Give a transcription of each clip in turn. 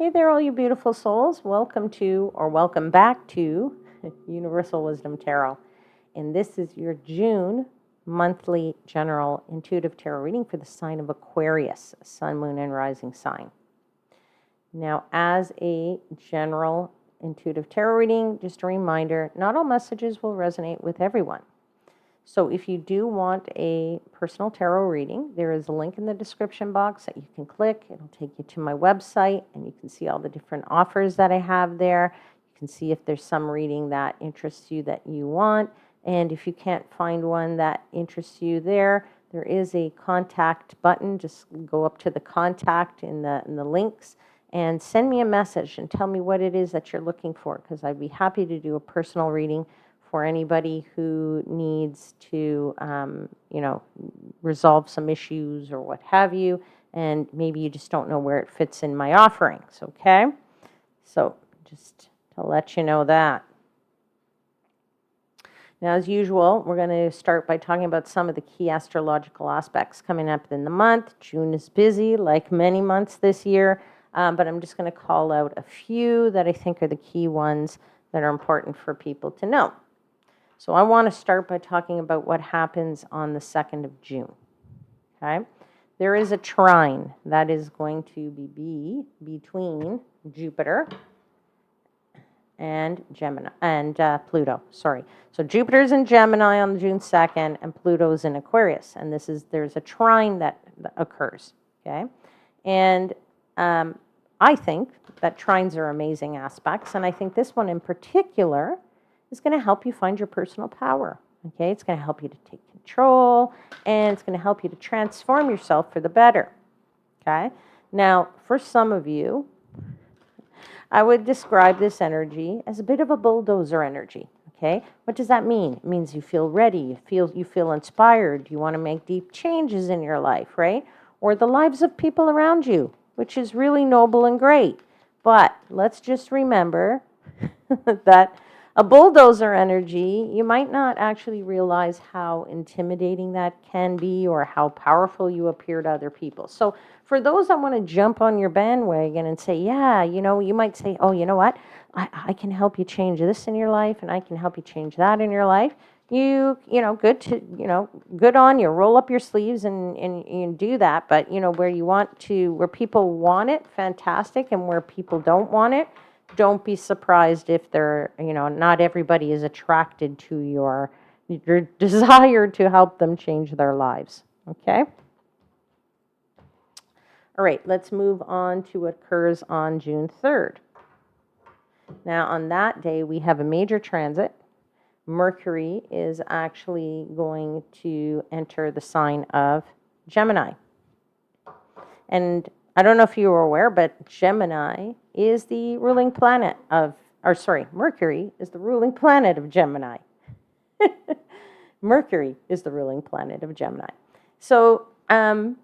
Hey there, all you beautiful souls. Welcome to, or welcome back to, Universal Wisdom Tarot. And this is your June monthly general intuitive tarot reading for the sign of Aquarius, sun, moon, and rising sign. Now, as a general intuitive tarot reading, just a reminder, not all messages will resonate with everyone. So if you do want a personal tarot reading, there is a link in the description box that you can click. It'll take you to my website, and you can see all the different offers that I have there. You can see if there's some reading that interests you that you want. And if you can't find one that interests you there is a contact button. Just go up to the contact in the links and send me a message and tell me what it is that you're looking for, because I'd be happy to do a personal reading for anybody who needs to, resolve some issues or what have you, and maybe you just don't know where it fits in my offerings, okay? So just to let you know that. Now, as usual, we're going to start by talking about some of the key astrological aspects coming up in the month. June is busy, like many months this year, but I'm just going to call out a few that I think are the key ones that are important for people to know. So I want to start by talking about what happens on the 2nd of June, okay? There is a trine that is going to be between Jupiter and Gemini and Pluto, sorry. So Jupiter's in Gemini on June 2nd and Pluto's in Aquarius. And there's a trine that occurs, okay? And I think that trines are amazing aspects. And I think this one in particular is going to help you find your personal power, okay? It's going to help you to take control, and it's going to help you to transform yourself for the better, okay? Now, for some of you, I would describe this energy as a bit of a bulldozer energy, okay? What does that mean? It means you feel ready, you feel inspired, you want to make deep changes in your life, right? Or the lives of people around you, which is really noble and great. But let's just remember that a bulldozer energy, you might not actually realize how intimidating that can be or how powerful you appear to other people. So for those that want to jump on your bandwagon and say, yeah, you might say, oh, you know what? I can help you change this in your life, and I can help you change that in your life. Good on you. Roll up your sleeves and do that. But, where people want it, fantastic. And where people don't want it, don't be surprised if not everybody is attracted to your desire to help them change their lives, okay? All right, let's move on to what occurs on June 3rd. Now, on that day, we have a major transit. Mercury is actually going to enter the sign of Gemini. And I don't know if you were aware, but Gemini is the ruling planet Mercury is the ruling planet of Gemini. Mercury is the ruling planet of Gemini. So, when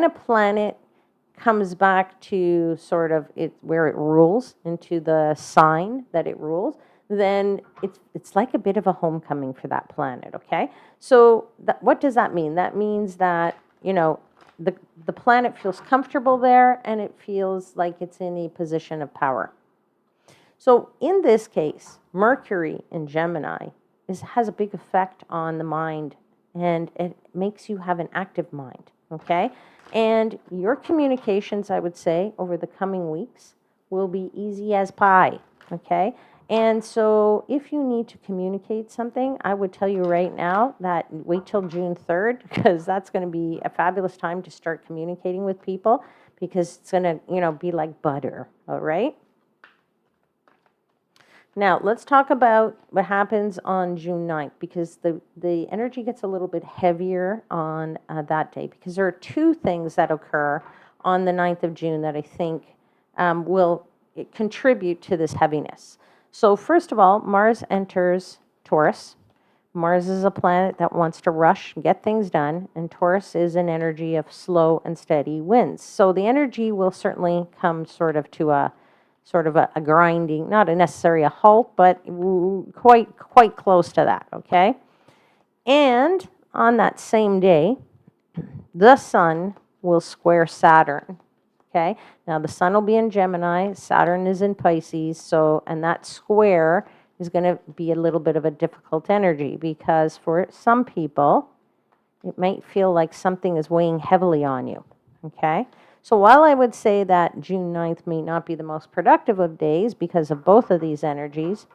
a planet comes back to sort of where it rules, into the sign that it rules, then it's like a bit of a homecoming for that planet, okay? So what does that mean? That means that, the planet feels comfortable there, and it feels like it's in a position of power. So in this case, Mercury in Gemini has a big effect on the mind, and it makes you have an active mind, okay? And your communications, I would say, over the coming weeks will be easy as pie, okay? And so if you need to communicate something, I would tell you right now that wait till June 3rd, because that's going to be a fabulous time to start communicating with people, because it's going to, be like butter, all right? Now, let's talk about what happens on June 9th, because the energy gets a little bit heavier on that day, because there are two things that occur on the 9th of June that I think will contribute to this heaviness. So first of all, Mars enters Taurus. Mars is a planet that wants to rush and get things done, and Taurus is an energy of slow and steady winds. So the energy will certainly come sort of a grinding, not necessarily a halt, but quite close to that, okay? And on that same day, the sun will square Saturn Okay, now the sun will be in Gemini, Saturn is in Pisces, so, and that square is going to be a little bit of a difficult energy because for some people, it might feel like something is weighing heavily on you. Okay, so while I would say that June 9th may not be the most productive of days because of both of these energies,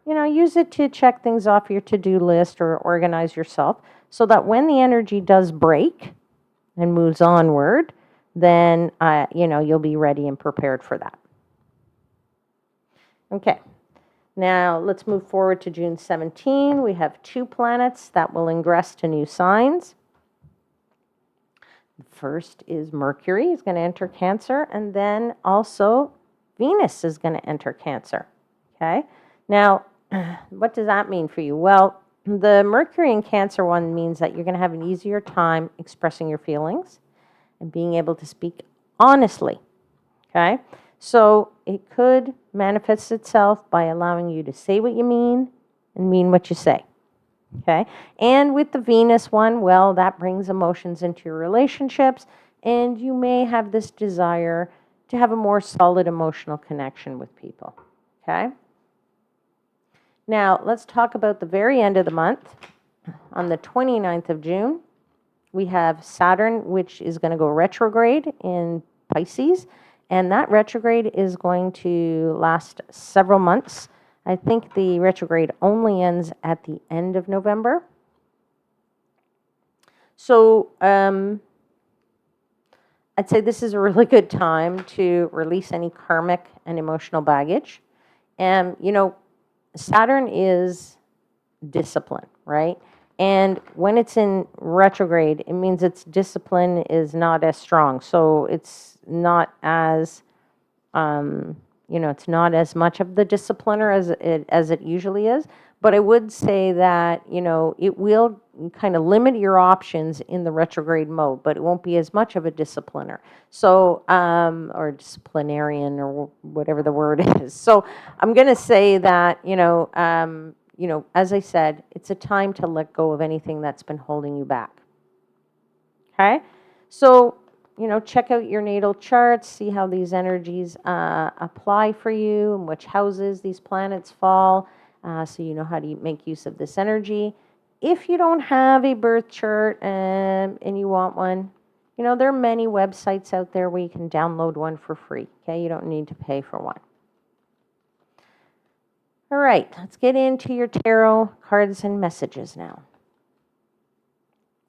use it to check things off your to-do list or organize yourself so that when the energy does break and moves onward, then, you'll be ready and prepared for that. Okay, now let's move forward to June 17. We have 2 planets that will ingress to new signs. The first is Mercury is going to enter Cancer, and then also Venus is going to enter Cancer. Okay, now what does that mean for you? Well, the Mercury in Cancer one means that you're going to have an easier time expressing your feelings and being able to speak honestly, okay? So it could manifest itself by allowing you to say what you mean and mean what you say, okay? And with the Venus one, well, that brings emotions into your relationships, and you may have this desire to have a more solid emotional connection with people, okay? Now, let's talk about the very end of the month. On the 29th of June, we have Saturn, which is going to go retrograde in Pisces, and that retrograde is going to last several months. I think the retrograde only ends at the end of November. So I'd say this is a really good time to release any karmic and emotional baggage. And, Saturn is discipline, right? And when it's in retrograde, it means its discipline is not as strong. So it's not as, it's not as much of the discipliner as it usually is. But I would say that, it will kind of limit your options in the retrograde mode, but it won't be as much of a discipliner. So, or disciplinarian or whatever the word is. So I'm going to say that, as I said, it's a time to let go of anything that's been holding you back. Okay? So, check out your natal charts, see how these energies apply for you and which houses these planets fall, so you know how to make use of this energy. If you don't have a birth chart and you want one, there are many websites out there where you can download one for free. Okay? You don't need to pay for one. All right, let's get into your tarot cards and messages now.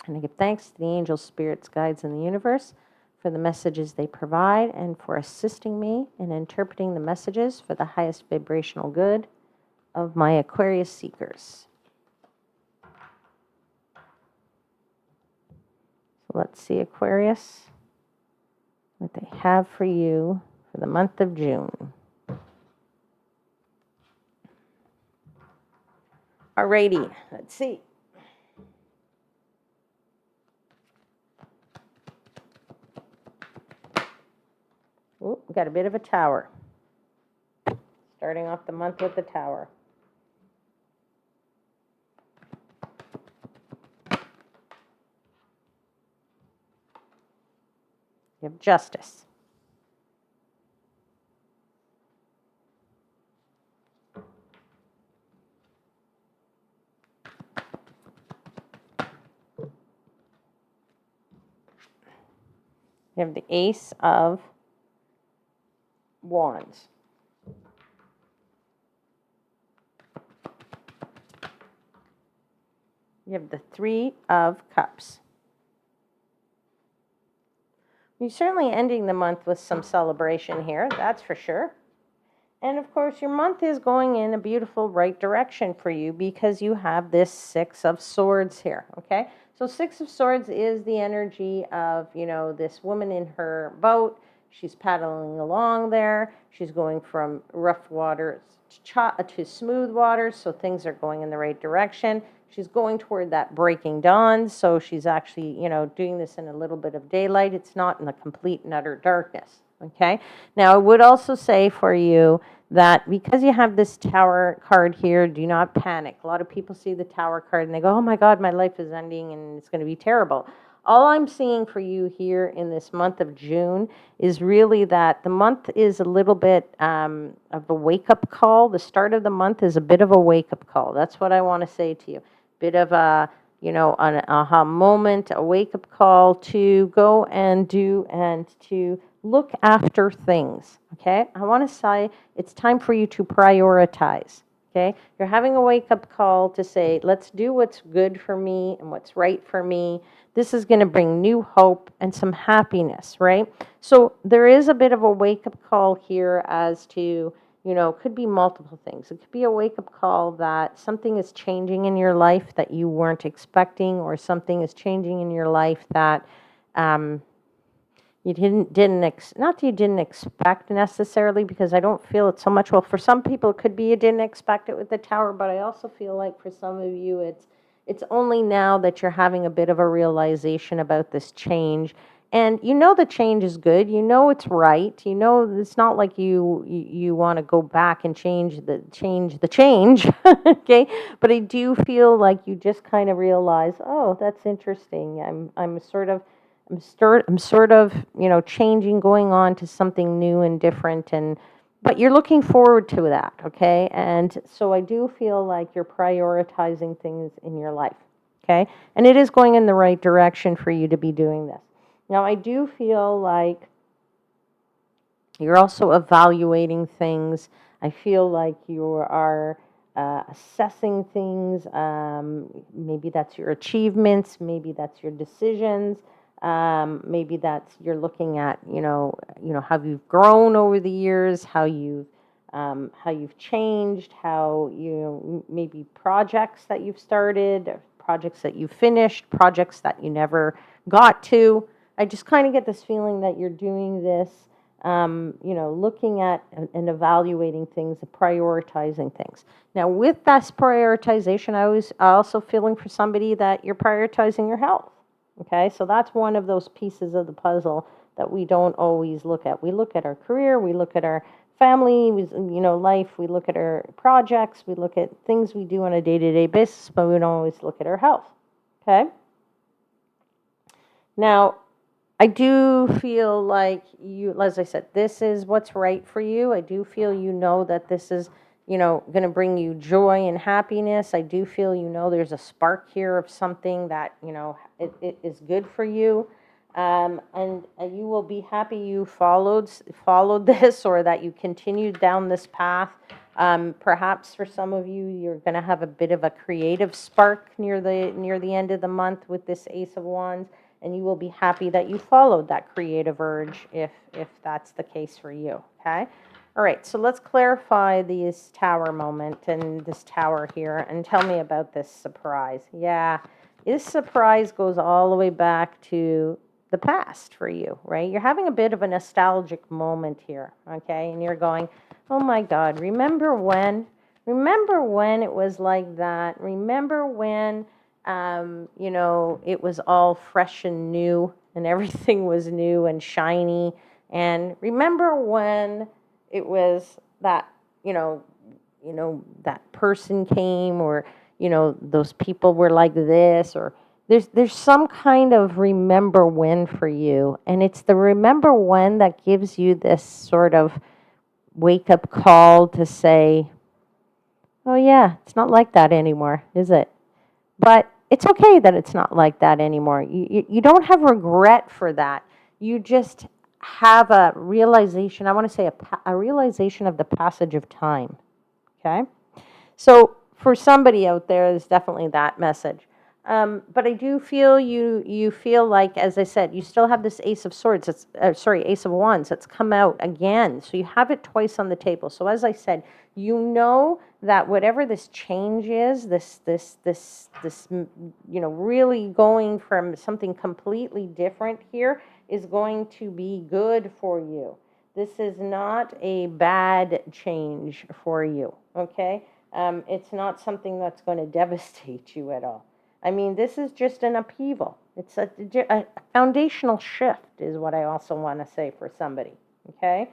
And I give thanks to the angels, spirits, guides, and the universe for the messages they provide and for assisting me in interpreting the messages for the highest vibrational good of my Aquarius seekers. So let's see, Aquarius, what they have for you for the month of June. Alrighty, let's see. Ooh, we got a bit of a tower. Starting off the month with the tower. You have justice. You have the Ace of Wands. You have the Three of Cups. You're certainly ending the month with some celebration here, that's for sure. And of course, your month is going in a beautiful right direction for you because you have this Six of Swords here, okay? So Six of Swords is the energy of, this woman in her boat. She's paddling along there. She's going from rough waters to smooth waters, so things are going in the right direction. She's going toward that breaking dawn, so she's actually, doing this in a little bit of daylight. It's not in the complete and utter darkness, okay? Now, I would also say for you that because you have this Tower card here, do not panic. A lot of people see the Tower card and they go, oh my God, my life is ending and it's going to be terrible. all I'm seeing for you here in this month of June is really that the month is a little bit of a wake-up call. The start of the month is a bit of a wake-up call. That's what I want to say to you. Bit of a, an aha moment, a wake-up call to go and do and to look after things, okay? I want to say it's time for you to prioritize. Okay, you're having a wake-up call to say, let's do what's good for me and what's right for me. This is going to bring new hope and some happiness, right? So there is a bit of a wake-up call here as to, could be multiple things. It could be a wake-up call that something is changing in your life that you weren't expecting, or something is changing in your life that you not that you didn't expect necessarily, because I don't feel it so much. Well, for some people it could be you didn't expect it with the Tower, but I also feel like for some of you it's only now that you're having a bit of a realization about this change. And the change is good. It's right. It's not like you want to go back and change the change. Okay? But I do feel like you just kind of realize, oh, that's interesting. I'm sort of, changing, going on to something new and different, but you're looking forward to that, okay? And so I do feel like you're prioritizing things in your life, okay? And it is going in the right direction for you to be doing this. Now, I do feel like you're also evaluating things. I feel like you are assessing things. Maybe that's your achievements. Maybe that's your decisions. Maybe that's you're looking at how you've grown over the years, how you've changed, how maybe projects that you've started, projects that you finished, projects that you never got to. I just kind of get this feeling that you're doing this, looking at and evaluating things, prioritizing things. Now, with this prioritization, I also feeling for somebody that you're prioritizing your health. Okay, so that's one of those pieces of the puzzle that we don't always look at. We look at our career, we look at our family, life, we look at our projects, we look at things we do on a day-to-day basis, but we don't always look at our health. Okay? Now, I do feel like as I said, this is what's right for you. I do feel that this is, going to bring you joy and happiness. I do feel there's a spark here of something that, it is good for you. And you will be happy you followed this, or that you continued down this path. Perhaps for some of you, you're going to have a bit of a creative spark near the end of the month with this Ace of Wands. And you will be happy that you followed that creative urge if that's the case for you, okay? All right, so let's clarify this Tower moment and this Tower here, and tell me about this surprise. Yeah, this surprise goes all the way back to the past for you, right? You're having a bit of a nostalgic moment here, okay? And you're going, oh my God, remember when? Remember when it was like that? Remember when it was all fresh and new, and everything was new and shiny. And remember when it was that, that person came, or, those people were like this, or there's some kind of remember when for you. And it's the remember when that gives you this sort of wake up call to say, oh yeah, it's not like that anymore, is it? But it's okay that it's not like that anymore. You don't have regret for that. You just have a realization. I want to say a realization of the passage of time. Okay? So for somebody out there, there's definitely that message. But I do feel you feel like, as I said, you still have this Ace of Swords. Ace of Wands that's come out again. So you have it twice on the table. So as I said, that whatever this change is, this really going from something completely different here is going to be good for you. This is not a bad change for you. Okay, it's not something that's going to devastate you at all. I mean, this is just an upheaval. It's a foundational shift is what I also want to say for somebody, okay?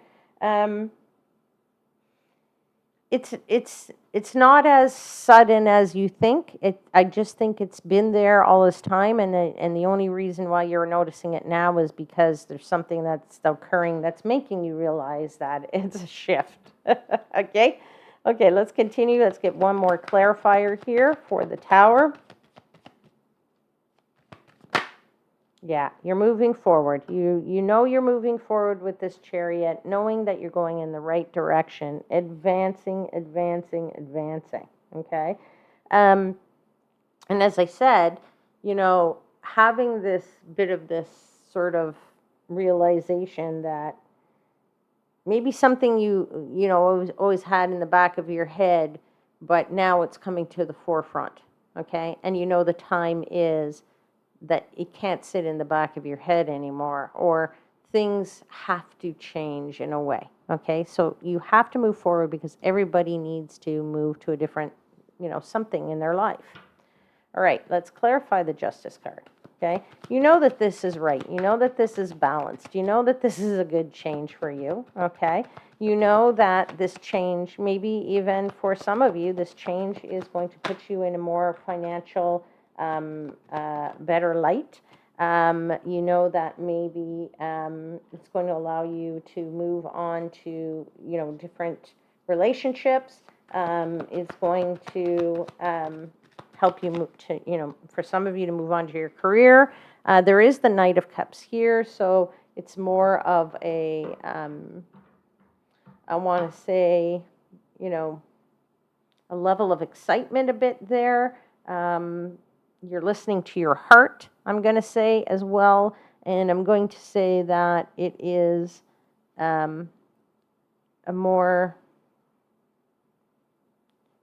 it's not as sudden as you think. I just think it's been there all this time, and the only reason why you're noticing it now is because there's something that's occurring that's making you realize that it's a shift. Okay? Okay, let's continue. Let's get one more clarifier here for the Tower. Yeah, you're moving forward. You know you're moving forward with this Chariot, knowing that you're going in the right direction, advancing, advancing, advancing. Okay? And as I said, having this bit of this sort of realization that maybe something always had in the back of your head, but now it's coming to the forefront. Okay? And the time is that it can't sit in the back of your head anymore, or things have to change in a way. Okay, so you have to move forward because everybody needs to move to a different, something in their life. All right, let's clarify the Justice card. Okay, you know that this is right. You know that this is balanced. You know that this is a good change for you. Okay, you know that this change, maybe even for some of you, this change is going to put you in a more financial better light. You know that maybe it's going to allow you to move on to, different relationships. It's going to help you move to, for some of you to move on to your career. There is the Knight of Cups here, so it's more of a, I want to say, a level of excitement a bit there. You're listening to your heart, I'm going to say as well. And I'm going to say that it is a more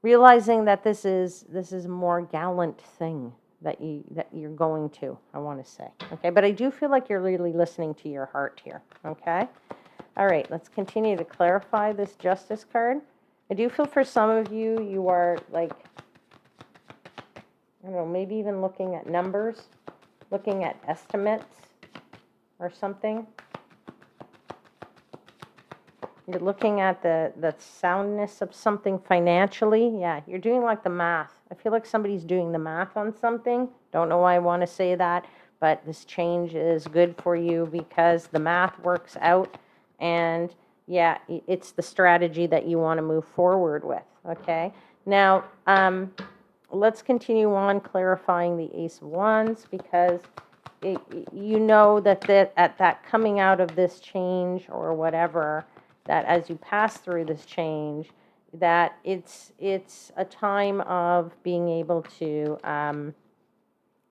realizing that this is a more gallant thing that you're going to, I want to say. Okay, but I do feel like you're really listening to your heart here. Okay. All right, let's continue to clarify this Justice card. I do feel for some of you, you are like, I don't know, maybe even looking at numbers, looking at estimates or something. You're looking at the soundness of something financially. Yeah, you're doing like the math. I feel like somebody's doing the math on something. Don't know why I want to say that, but this change is good for you because the math works out. And yeah, it's the strategy that you want to move forward with. Okay. Now, let's continue on clarifying the Ace of Wands because you know that at that coming out of this change or whatever, that as you pass through this change, that it's a time of being able to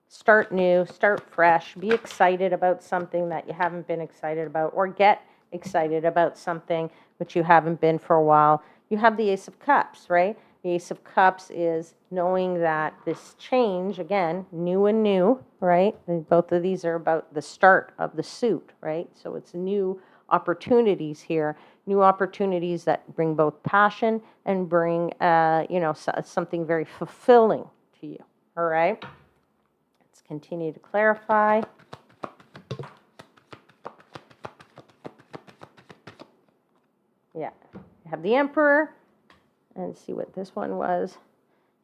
start new, start fresh, be excited about something that you haven't been excited about, or get excited about something which you haven't been for a while. You have the Ace of Cups, right? The Ace of Cups is knowing that this change, again, new and new, right? And both of these are about the start of the suit, right? So it's new opportunities here, new opportunities that bring both passion and bring, something very fulfilling to you, all right? Let's continue to clarify. Yeah, you have the Emperor. And see what this one was.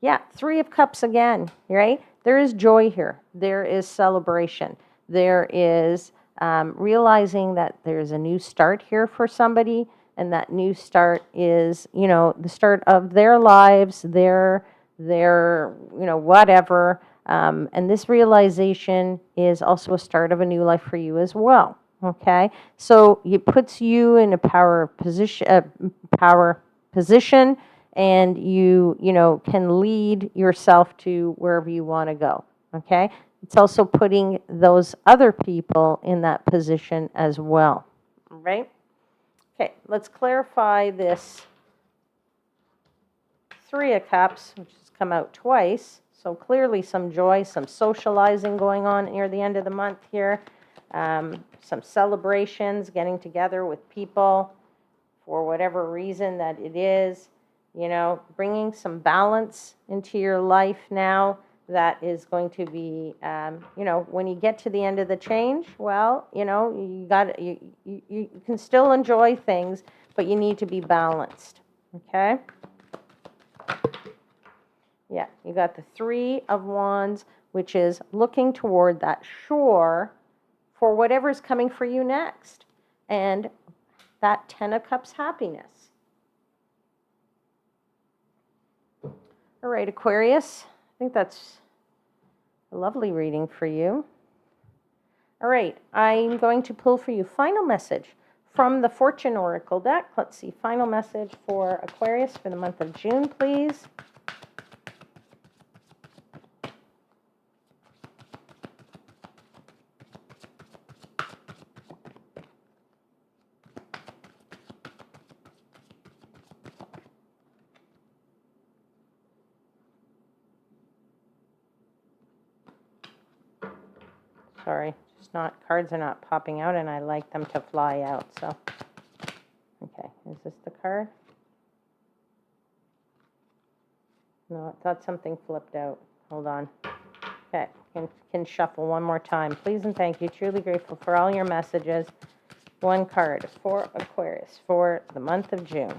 Yeah, Three of Cups again, right? There is joy here. There is celebration. There is realizing that there's a new start here for somebody, and that new start is, the start of their lives, their whatever. And this realization is also a start of a new life for you as well. Okay, so it puts you in a power position, and you can lead yourself to wherever you want to go. Okay, it's also putting those other people in that position as well. All right. Okay, let's clarify this Three of Cups, which has come out twice. So clearly some joy, some socializing going on near the end of the month here. Some celebrations, getting together with people for whatever reason that it is, bringing some balance into your life now. That is going to be, when you get to the end of the change, well, you can still enjoy things, but you need to be balanced. Okay. Yeah, you got the Three of Wands, which is looking toward that shore for whatever's coming for you next. And that Ten of Cups happiness. All right, Aquarius, I think that's a lovely reading for you. All right, I'm going to pull for you final message from the Fortune Oracle deck. Let's see, final message for Aquarius for the month of June, please. Sorry, cards are not popping out, and I like them to fly out, so. Okay, is this the card? No, I thought something flipped out. Hold on. Okay, can shuffle one more time. Please and thank you. Truly grateful for all your messages. One card for Aquarius for the month of June.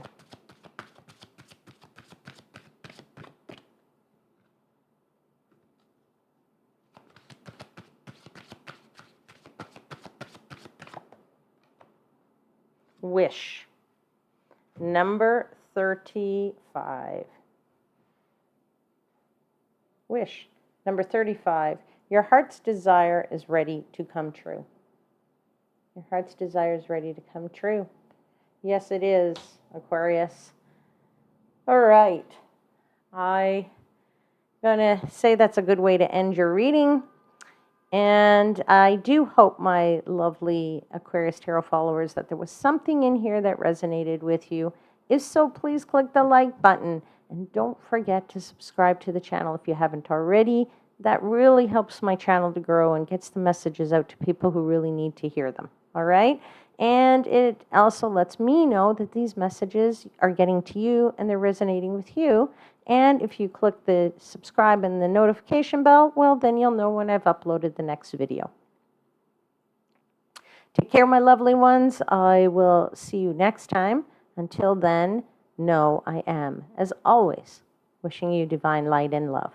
Wish. Number 35. Wish. Number 35. Your heart's desire is ready to come true. Your heart's desire is ready to come true. Yes, it is, Aquarius. All right. I'm going to say that's a good way to end your reading. And I do hope, my lovely Aquarius Tarot followers, that there was something in here that resonated with you. If so, please click the like button. And don't forget to subscribe to the channel if you haven't already. That really helps my channel to grow and gets the messages out to people who really need to hear them. All right? And it also lets me know that these messages are getting to you and they're resonating with you. And if you click the subscribe and the notification bell, well, then you'll know when I've uploaded the next video. Take care, my lovely ones. I will see you next time. Until then, know I am, as always, wishing you divine light and love.